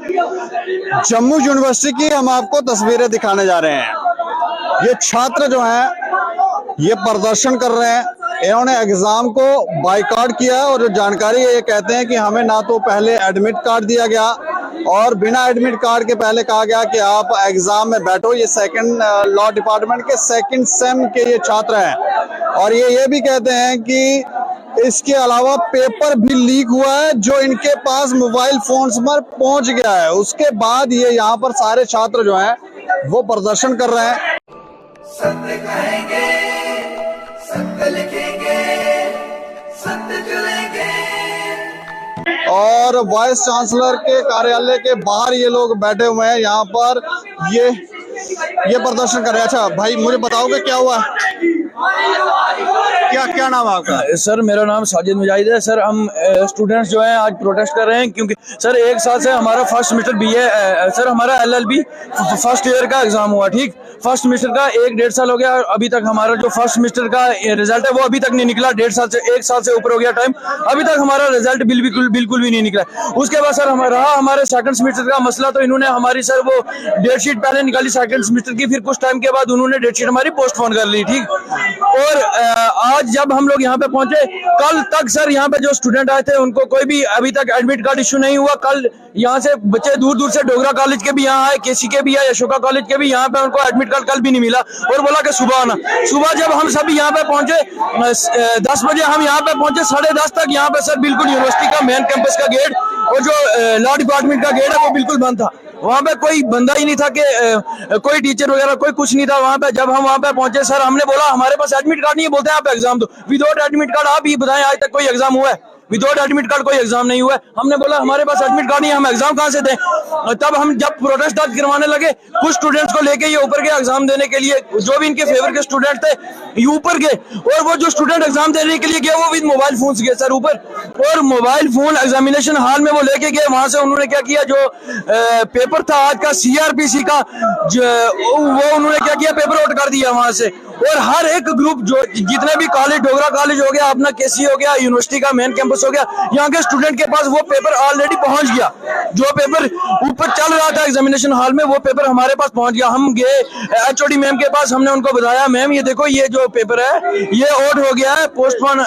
Jammu university की हम आपको तस्वीरें दिखाने जा रहे हैं। ये छात्र जो हैं ये प्रदर्शन कर रहे हैं, इन्होंने एग्जाम को बाइकआउट किया है और जो जानकारी है ये कहते हैं कि हमें ना तो पहले एडमिट कार्ड दिया गया और बिना एडमिट कार्ड के पहले कहा गया कि आप एग्जाम में बैठो। ये सेकंड लॉ डिपार्टमेंट के सेकंड सेम के ये छात्र हैं और ये भी कहते हैं कि इसके अलावा पेपर भी लीक हुआ है जो इनके पास मोबाइल फोन्स पर पहुंच गया है। उसके बाद ये यहाँ पर सारे छात्र जो हैं वो प्रदर्शन कर रहे हैं। सत्य कहेंगे, सत्य लिखेंगे, सत्य चलेंगे। और वाइस चांसलर के कार्यालय के बाहर ये लोग बैठे हुए हैं, यहाँ पर ये प्रदर्शन कर रहे हैं। अच्छा भाई, मुझे बताओगे क्या हुआ? क्या नाम है आपका? सर मेरा नाम साजिद मुजाहिद है। सर हम स्टूडेंट्स जो हैं आज प्रोटेस्ट कर रहे हैं क्योंकि सर एक साल से हमारा फर्स्ट सेमेस्टर BA सर हमारा LLB फर्स्ट ईयर का एग्जाम हुआ। ठीक, फर्स्ट सेमेस्टर का 1-1.5 साल हो गया और अभी तक हमारा जो फर्स्ट सेमेस्टर का रिजल्ट है वो अभी तक नहीं निकला। 1.5 साल से ऊपर हो गया टाइम, अभी तक हमारा रिजल्ट बिल्कुल भी नहीं निकला। उसके बाद सर हमारे सेकंड सेमेस्टर का मसला, तो इन्होंने हमारी सर वो डेट शीट पहले निकाली सेकंड सेमेस्टर की, फिर कुछ टाइम के बाद उन्होंने डेट शीट हमारी पोस्टपोन कर ली। ठीक, और आज जब हम लोग यहाँ पे पहुंचे, कल तक सर यहाँ पे जो स्टूडेंट आए थे उनको कोई भी अभी तक एडमिट कार्ड इश्यू नहीं हुआ। कल यहाँ से बच्चे दूर से डोगरा कॉलेज के भी यहाँ आए, KC के भी आए, अशोका कॉलेज के भी, यहाँ पे उनको एडमिट कार्ड कल भी नहीं मिला और बोला कि सुबह आना। सुबह जब हम सब यहाँ पे पहुंचे 10 बजे हम यहाँ पे पहुंचे, 10:30 तक यहाँ पे सर बिल्कुल यूनिवर्सिटी का मेन कैंपस का गेट और जो लॉ डिपार्टमेंट का गेट है वो बिल्कुल बंद था। वहाँ पे कोई बंदा ही नहीं था कि कोई टीचर वगैरह कोई कुछ नहीं था वहाँ पे। जब हम वहाँ पे पहुंचे सर हमने बोला हमारे पास एडमिट कार्ड नहीं है, बोलते हैं आप एग्जाम दो। विदाउट एडमिट कार्ड आप ही बताएं आज तक कोई एग्जाम हुआ है? विदाउट एडमिट कार्ड कोई एग्जाम नहीं हुआ है। हमने बोला हमारे पास एडमिट कार्ड नहीं है, हम एग्जाम कहाँ से दें? तब हम जब प्रोटेस्ट आज करवाने लगे, कुछ स्टूडेंट्स को लेके ये ऊपर गए एग्जाम देने के लिए, जो भी इनके फेवर के स्टूडेंट थे ये ऊपर गए और वो जो स्टूडेंट एग्जाम देने के लिए गए वो विद मोबाइल फोन गए सर ऊपर, और मोबाइल फोन एग्जामिनेशन हॉल में वो लेके गए। वहां से उन्होंने क्या किया, जो पेपर था आज का CRPC का, वो उन्होंने क्या किया, पेपर आउट कर दिया वहां से। और हर एक ग्रुप जो जितने भी कॉलेज, डोगरा कॉलेज हो गया, अपना KC हो गया, यूनिवर्सिटी का मेन कैंपस हो गया, यहाँ के स्टूडेंट के पास वो पेपर ऑलरेडी पहुंच गया। जो पेपर ऊपर चल रहा था एग्जामिनेशन हॉल में वो पेपर हमारे पास पहुंच गया। हम गए HOD मैम के पास, हमने उनको बताया मैम ये देखो ये जो पेपर है ये आउट हो गया है, पोस्टपोन,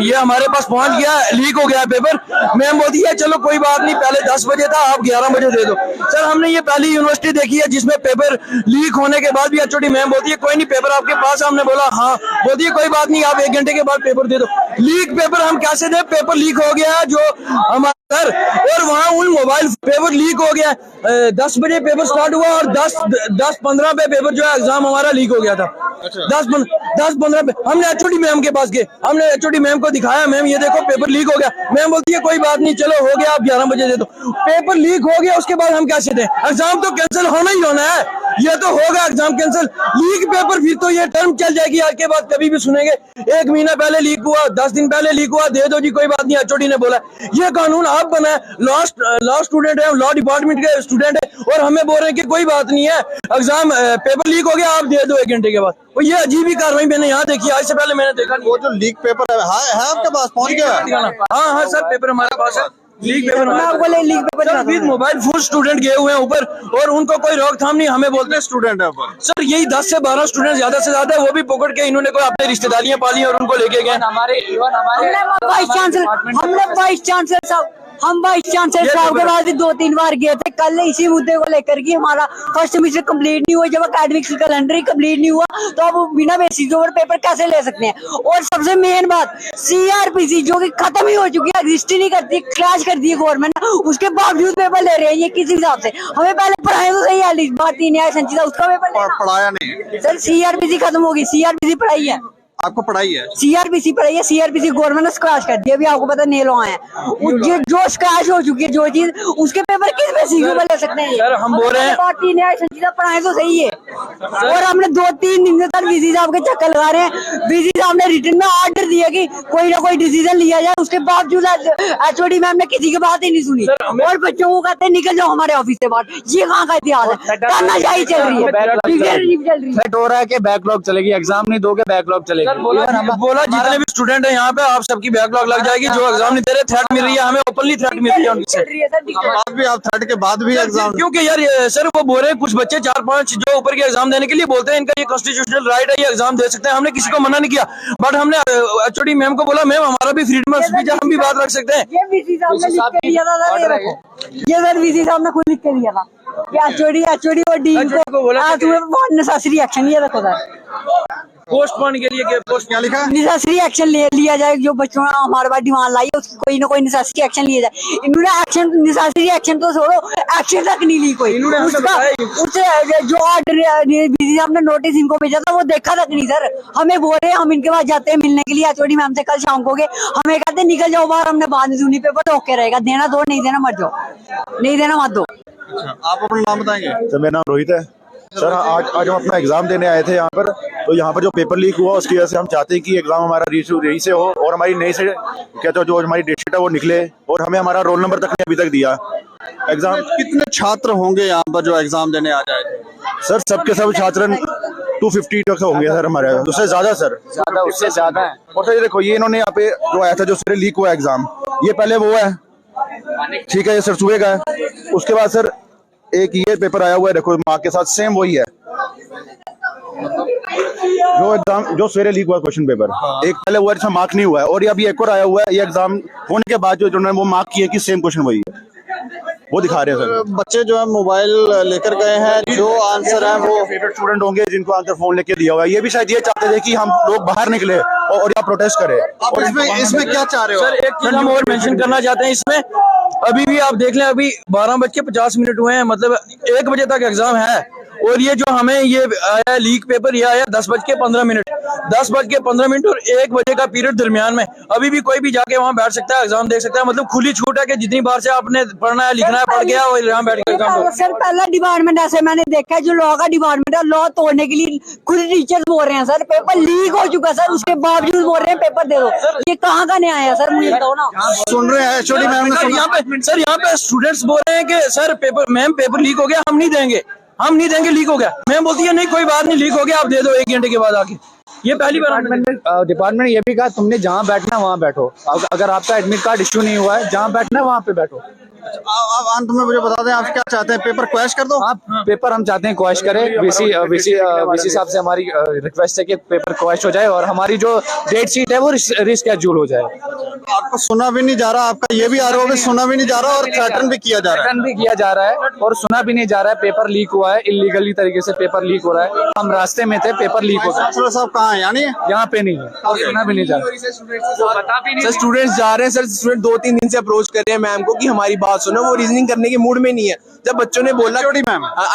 ये हमारे पास पहुंच गया, लीक हो गया है पेपर। मैम बोलती है चलो कोई बात नहीं, पहले 10 बजे था आप 11 बजे दे दो। सर हमने ये पहली यूनिवर्सिटी देखी है जिसमें पेपर लीक होने के बाद भी HOD मैम बोलती है कोई नहीं पेपर आपके पास। हमने बोला हाँ, बोलती है कोई बात नहीं आप 1 घंटे के बाद पेपर दे दो। लीक पेपर हम कैसे दे? पेपर लीक हो गया है जो हमारा सर, और वहाँ उन मोबाइल पेपर लीक हो गया। 10 बजे पेपर स्टार्ट हुआ और 10-15 पे पेपर जो है एग्जाम हमारा लीक हो गया था। 10-15 पे हमने HOD मैम के पास गए, हमने HOD मैम को दिखाया मैम ये देखो पेपर लीक हो गया। मैम बोलती है कोई बात नहीं चलो हो गया आप 11 बजे दे दो। पेपर लीक हो गया उसके बाद हम कैसे दें? एग्जाम तो कैंसिल होना ही होना है, ये तो होगा एग्जाम कैंसिल। लीक पेपर फिर तो ये टर्म चल जाएगी, आज के बाद कभी भी सुनेंगे 1 महीना पहले लीक हुआ, 10 दिन पहले लीक हुआ, दे दो जी कोई बात नहीं। HOD ने बोला ये कानून आप बना है, लॉ स्टूडेंट है, लॉ डिपार्टमेंट के स्टूडेंट है और हमें बोल रहे हैं कि कोई बात नहीं है एग्जाम पेपर लीक हो गया आप दे दो 1 घंटे के बाद। और ये अजीब ही कार्रवाई मैंने यहाँ देखी, आज से पहले मैंने देखा नहीं। वो जो लीक पेपर है आपके पास पहुंच गया? हाँ सर पेपर हमारे पास है, leak paper leak paper with mobile phone student गए हुए हैं ऊपर और उनको कोई रोकथाम नहीं। हमें बोलते स्टूडेंट है ऊपर सर यही 10 से 12 स्टूडेंट ज्यादा से ज्यादा है, वो भी पकड़ के इन्होंने कोई अपनी रिश्तेदारियां पाली और उनको लेके गए। हम वाइस चांसलर साहब के पास 2-3 बार गए थे कल इसी मुद्दे को लेकर कि हमारा फर्स्ट सेमेस्टर कंप्लीट नहीं हुआ। जब अकेडमिक कैलेंडर ही कंप्लीट नहीं हुआ तो अब बिना बेसिस पर पेपर कैसे ले सकते हैं? और सबसे मेन बात CRPC जो कि खत्म ही हो चुकी है, एग्जिस्ट ही नहीं करती, क्रैश कर दी है गवर्नमेंट, उसके बावजूद पेपर ले रहे हैं ये किस हिसाब से? हमें पहले पढ़ाए तो सही है, बात ही न्याय संचिता उसका पेपर पढ़ाया नहीं सर। CRPC खत्म होगी, CRPC पढ़ाई है, आपको पढ़ाई है? CRPC पढ़ाई है, CRPC गवर्नमेंट ने स्क्रैच कर दिया, अभी आपको पता नेलो आए हैं जो स्क्रैच हो चुकी है जो चीज, उसके पेपर किस बेसिस पे ले सकते हैं? सर हम बोल रहे हैं पार्टी ने संजीदा पढ़ाए तो सही है। और हमने 2-3 दिन तक VC साहब के चक्कर लगा रहे हैं। VC साहब ने रिटर्न में ऑर्डर दिया कि कोई ना कोई डिसीजन लिया जाए, उसके बावजूद HOD मैम ने किसी की बात ही नहीं सुनी और बच्चों को कहते हैं निकल जाओ हमारे ऑफिस से बाहर। ये कहाँ का इतिहास है? तानाशाही चल रही है, चल रही है। सेट हो रहा है कि बैकलॉग चलेगी, एग्जाम नहीं दोगे बैकलॉग चलेगा। बोला जितने भी स्टूडेंट है यहाँ पे आप सबकी बैकलॉग लग जाएगी, जो एग्जाम नहीं दे रहे थ्रेट मिल रही है हमें, ओपनली थ्रेट मिल रही है उनसे। बाद भी आप थर्ड के बाद भी एग्जाम, क्योंकि यार सर वो बोल रहे हैं कुछ बच्चे 4-5 जो ऊपर के एग्जाम देने के लिए बोलते हैं, इनका ये कॉन्स्टिट्यूशनल राइट है, ये एग्जाम दे सकते हैं, हमने किसी को मना नहीं किया। बट हमने एचओडी मैम को बोला मैम हमारा भी फ्रीडम ऑफ स्पीच है, हम भी बात रख सकते हैं। ये वीसी साहब ने लिख के दिया था, ये सर वीसी साहब ने खुद लिख के दिया था कि एचओडी और डीन को बोला आज तुम्हें बहुत नेसेसरी एक्शन, ये रखो सर पोस्टपोन के लिए पोस्ट क्या लिखा है? नेसेसरी एक्शन लिया जाए, जो बच्चों ने हमारे पास डिमांड लाई है उसकी कोई ना कोई नेसेसरी एक्शन लिया जाए। इन्होंने एक्शन नेसेसरी एक्शन तो छोड़ो, एक्शन तक नहीं ली कोई। उससे जो ऑर्डर हमने नोटिस इनको भेजा था वो देखा तक नहीं सर। हमें बोल रहे हैं हम इनके पास जाते हैं मिलने के लिए एचओडी मैम से कल शाम को गए, हमें कहते निकल जाओ बाहर, हमने बाद में सुनी पेपर ओके रहेगा, देना दो नहीं देना मत जाओ, नहीं देना मत दो। आप अपना नाम बताएंगे? सर मेरा नाम रोहित है। सर आज हम अपना एग्जाम देने आए थे यहाँ पर, तो यहाँ पर जो पेपर लीक हुआ उसकी वजह से हम चाहते हैं कि एग्जाम हमारा री से हो और हमारी नई से कहते हो जो हमारी डेटशीट है वो निकले, और हमें हमारा रोल नंबर तक नहीं अभी तक दिया। एग्जाम कितने छात्र होंगे यहाँ पर जो एग्जाम देने आ जाए? सर सबके सब छात्र 250 तक होंगे सर हमारे, उससे ज्यादा सर, ज्यादा उससे ज्यादा है। और सर ये देखो ये इन्होंने यहाँ पे जो आया था जो सर लीक हुआ एग्जाम, ये पहले वो है ठीक है, ये सर सुबह का है। उसके बाद सर एक ये पेपर आया हुआ है देखो मार्क के साथ, सेम वही है जो एग्जाम जो सवेरे लीक हुआ क्वेश्चन पेपर, एक पहले हुआ जिसमें मार्क नहीं हुआ है, और ये अभी एक और आया हुआ है, ये एग्जाम होने के बाद जो उन्होंने वो मार्क किया कि सेम क्वेश्चन वही है, वो दिखा रहे हैं सर। बच्चे जो है मोबाइल लेकर गए हैं, जो आंसर है वो फेवरेट स्टूडेंट होंगे जिनको आंसर फोन लेके दिया हुआ है, ये भी शायद ये चाहते थे कि हम लोग बाहर निकले और यहाँ प्रोटेस्ट करें। और इसमें क्या चाह रहे हो? सर एक चीज हम और मेंशन करना चाहते हैं इसमें, अभी भी आप देख लें अभी 12:50 हुए हैं, मतलब 1 बजे तक एग्जाम है, और ये जो हमें ये आया लीक पेपर ये आया 10:15, 10:15 और 1 बजे का पीरियड दरमियान में, अभी भी कोई भी जाके वहाँ बैठ सकता है, एग्जाम देख सकता है, मतलब खुली छूट है कि जितनी बार से आपने पढ़ना है लिखना है पढ़ गया और यहाँ बैठ के एग्जाम दो। सर पहला डिपार्टमेंट ऐसे मैंने देखा है जो लॉ का डिपार्टमेंट है, लॉ तोड़ने के लिए खुद टीचर्स बोल रहे हैं सर पेपर लीक हो चुका सर, उसके बावजूद बोल रहे हैं पेपर दे दो, ये कहाँ का न्याय है सर, मुझे बताओ ना। सुन रहे हैं एचओडी मैम ने यहाँ पे स्टूडेंट्स बोल रहे हैं कि सर पेपर लीक हो गया, हम नहीं देंगे लीक हो गया। मैम बोलती है नहीं कोई बात नहीं, लीक हो गया आप दे दो 1 घंटे के बाद आके। ये पहली बार डिपार्टमेंट ये भी कहा तुमने जहाँ बैठना है वहाँ बैठो, अगर आपका एडमिट कार्ड इश्यू नहीं हुआ है जहाँ बैठना है वहाँ पे बैठो। आप अंत में मुझे बता दें आप क्या चाहते हैं, पेपर क्वैश कर दो? आप पेपर हम चाहते हैं क्वैश करें, वीसी साहब से हमारी रिक्वेस्ट है कि पेपर क्वैश हो जाए और हमारी जो डेट शीट है वो रिस्केड्यूल हो जाए। आपको सुना भी नहीं जा रहा, आपका ये भी आरोप है सुना भी नहीं जा रहा और थ्रेटन भी किया जा रहा है, और सुना भी नहीं जा रहा है, पेपर लीक हुआ है, इलीगली तरीके से पेपर लीक हो रहा है, हम रास्ते में थे पेपर लीक हो गया। साहब कहाँ है? यानी यहाँ पे नहीं है और सुना भी नहीं जा रहा। सर स्टूडेंट्स जा रहे हैं सर, स्टूडेंट 2-3 दिन से अप्रोच कर रहे हैं मैम को कि हमारी बात सुनो, वो रीजनिंग करने के मूड में नहीं है। जब बच्चों ने बोला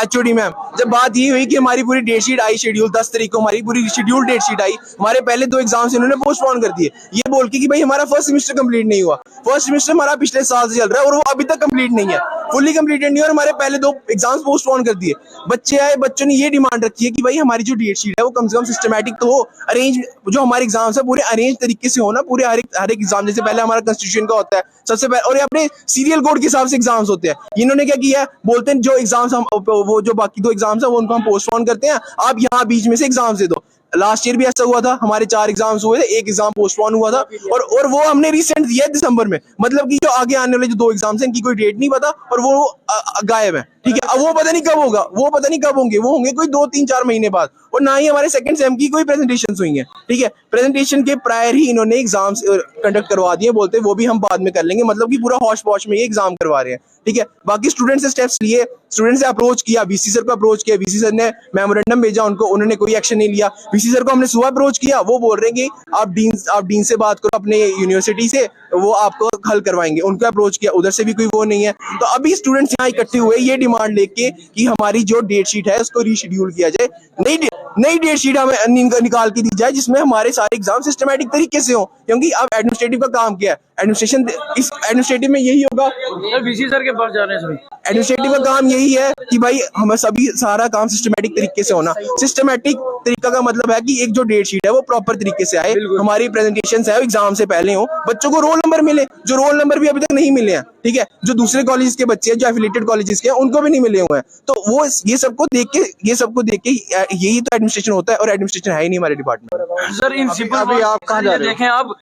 एचओडी मैम जब बात ये हुई कि हमारी पूरी डेट शीट आई, शेड्यूल 10 तारीख को हमारी पूरी शेड्यूल डेट शीट आई, हमारे पहले 2 एग्जाम्स इन्होंने पोस्टपोन कर दिए, ये बोल के कि भाई हमारा फर्स्ट सेमेस्टर कंप्लीट नहीं हुआ। फर्स्ट सेमेस्टर हमारा पिछले साल से चल रहा है और वो अभी तक कंप्लीट नहीं है, फुल्ली कंप्लीटेड नहीं है, और हमारे पहले 2 एग्जाम्स पोस्टपोन कर दिए। बच्चे आए, बच्चों ने ये डिमांड रखी है कि भाई हमारी जो डेट शीट है वो कम से कम सिस्टमैटिक तो हो, अरेंज जो हमारे एग्जाम्स है पूरे अरेंज तरीके से हो ना, पूरे हर एक एग्जाम जैसे पहले हमारा कॉन्स्टिट्यूशन का होता है सबसे पहले, और ये अपने सीरियल कोड के हिसाब से एग्जाम्स होते हैं। इन्होंने क्या किया है, बोलते हैं जो एग्जाम्स हम वो जो बाकी 2 एग्जाम्स है वो उनको हम पोस्टपोन करते हैं, आप यहाँ बीच में से एग्जाम्स दे दो। लास्ट ईयर भी ऐसा हुआ था, हमारे 4 एग्जाम्स हुए थे, 1 एग्जाम पोस्टपोन हुआ था, और वो हमने रिसेंट दिया है दिसंबर में, मतलब कि जो आगे आने वाले जो 2 एग्जाम्स हैं इनकी कोई डेट नहीं पता और वो गायब है, ठीक है। अब वो पता नहीं कब होगा, वो पता नहीं कब होंगे, वो होंगे कोई 2-3-4 महीने बाद, और ना ही हमारे सेकंड सेम की कोई प्रेजेंटेशंस हुई हैं, ठीक है। प्रेजेंटेशन के प्रायर ही इन्होंने एग्जाम्स कंडक्ट करवा दिए, बोलते वो भी हम बाद में कर लेंगे, मतलब कि पूरा हौश पौश में ये एग्जाम करवा रहे हैं, ठीक है। बाकी स्टूडेंट से स्टेप्स लिए, स्टूडेंट से अप्रोच किया, वीसी सर को अप्रोच किया, वीसी सर ने मेमोरेंडम भेजा उनको, उन्होंने कोई एक्शन नहीं लिया। वीसी सर को हमने सुबह अप्रोच किया, वो बोल रहे हैं कि आप डीन से बात करो अपने यूनिवर्सिटी से, वो आपको हल करवाएंगे। उनको अप्रोच किया, उधर से भी कोई वो नहीं है। तो अभी स्टूडेंट्स यहाँ इकट्ठे हुए ये डिमांड लेके कि हमारी जो डेट शीट है उसको रीशेड्यूल किया जाए, नई डेट शीट हमें निकाल के दी जाए जिसमें हमारे सारे एग्जाम सिस्टमैटिक तरीके से हो, क्योंकि अब एडमिनिस्ट्रेटिव का काम क्या है, एडमिनिस्ट्रेशन इस एडमिनिस्ट्रेटिव में यही होगा, सर वीसी सर के पास जा रहे हैं सभी। एडमिनिस्ट्रेटिव का काम यही है कि भाई हमें सभी सारा काम सिस्टमेटिक तरीके से होना। सिस्टमेटिक तरीका का मतलब है कि एक जो डेट शीट है वो प्रॉपर तरीके से आए, हमारी प्रेजेंटेशन है एग्जाम से पहले हो, बच्चों को रोल नंबर मिले, जो रोल नंबर भी अभी तक नहीं मिले हैं, ठीक है, जो दूसरे कॉलेज के बच्चे हैं, जो एफिलिएटेड कॉलेजेस के हैं, उनको भी नहीं मिले हुए हैं। तो वो ये सबको देख के यही तो एडमिनिस्ट्रेशन होता है, और एडमिनिस्ट्रेशन है ही नहीं हमारे डिपार्टमेंट। सर इन सिंपल अभी आप कहाँ जा रहे हो? देखें आप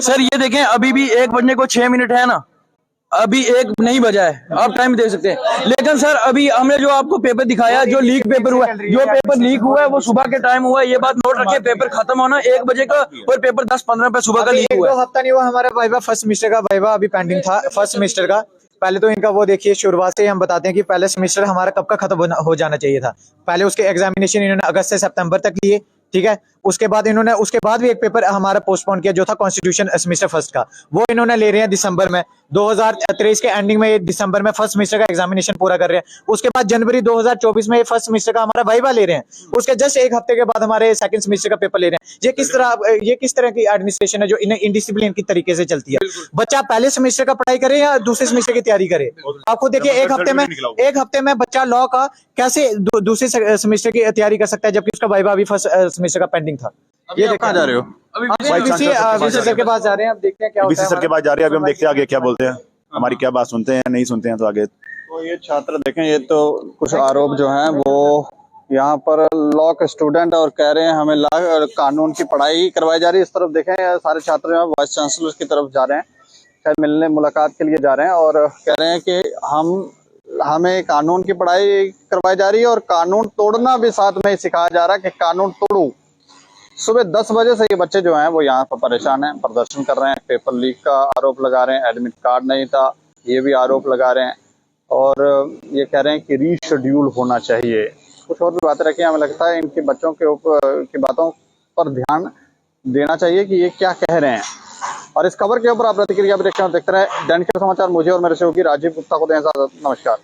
सर, ये देखें अभी भी 1 बजने को 6 मिनट है ना, अभी 1 नहीं बजा है, आप टाइम देख सकते हैं। लेकिन सर अभी हमने जो आपको पेपर दिखाया, जो लीक पेपर हुआ है, जो पेपर लीक हुआ है वो सुबह के टाइम हुआ है, ये बात नोट रखिए। पेपर खत्म होना 1 बजे का, और पेपर 10-15 पे सुबह का लीक हुआ है। 1-2 हफ्ता नहीं हुआ हमारा वाइवा, फर्स्ट सेमेस्टर का वाइवा अभी पेंडिंग था, फर्स्ट सेमेस्टर का। पहले तो इनका वो देखिए, शुरुआत से ही हम बताते हैं कि पहले सेमेस्टर हमारा कब का खत्म हो जाना चाहिए था। पहले उसके एग्जामिनेशन इन्होंने अगस्त से सितंबर तक लिए, ठीक है। उसके बाद भी एक पेपर हमारा पोस्टपोन किया, जो था कॉन्स्टिट्यूशन सेमेस्टर फर्स्ट का, वो इन्होंने ले रहे हैं दिसंबर में, 2023 के एंडिंग में, दिसंबर में फर्स्ट सेमेस्टर का एग्जामिनेशन पूरा कर रहे हैं। उसके बाद जनवरी 2024 में फर्स्ट सेमेस्टर का हमारा वाइवा ले रहे हैं। उसके जस्ट 1 हफ्ते के बाद हमारे सेकंड सेमेस्टर का पेपर ले रहे हैं। ये किस तरह की एडमिनिस्ट्रेशन है जो इनडिसिप्लिन की तरीके से चलती है? बच्चा पहले सेमेस्टर का पढ़ाई करे या दूसरे सेमेस्टर की तैयारी करे? आपको देखिए, एक हफ्ते में बच्चा लॉ का कैसे दूसरे सेमेस्टर की तैयारी कर सकता है, जबकि उसका वाइवा अभी फर्स्ट सेमेस्टर का पेंडिंग था। ये कहाँ जा रहे हो? वीसी सर के पास जा रहे हैं, अब देखते हैं क्या होता वीसी है। सर के पास जा रहे हैं, अभी हम देखते हैं आगे क्या बोलते हैं, हमारी क्या बात सुनते हैं नहीं सुनते हैं, तो आगे। तो ये छात्र देखें, ये तो कुछ आरोप जो हैं वो यहाँ पर लॉ के स्टूडेंट और कह रहे हैं हमें लॉ और कानून की पढ़ाई करवाई जा रही है। इस तरफ देखें, सारे छात्र वाइस चांसलर की तरफ जा रहे हैं, शायद मिलने मुलाकात के लिए जा रहे हैं, और कह रहे हैं कि हमें कानून की पढ़ाई करवाई जा रही है और कानून तोड़ना भी साथ में सिखाया जा रहा है कि कानून तोड़ो। सुबह 10 बजे से ये बच्चे जो हैं वो यहाँ पर परेशान हैं, प्रदर्शन कर रहे हैं, पेपर लीक का आरोप लगा रहे हैं, एडमिट कार्ड नहीं था ये भी आरोप लगा रहे हैं, और ये कह रहे हैं कि रीशेड्यूल होना चाहिए। कुछ और भी बातें रखी, हमें लगता है इनके बच्चों के ऊपर की बातों पर ध्यान देना चाहिए कि ये क्या कह रहे हैं। और इस खबर के ऊपर आप प्रतिक्रिया भी देखते रहे दैनिक समाचार। मुझे और मेरे सहयोगी राजीव गुप्ता को दें इजाजत। नमस्कार।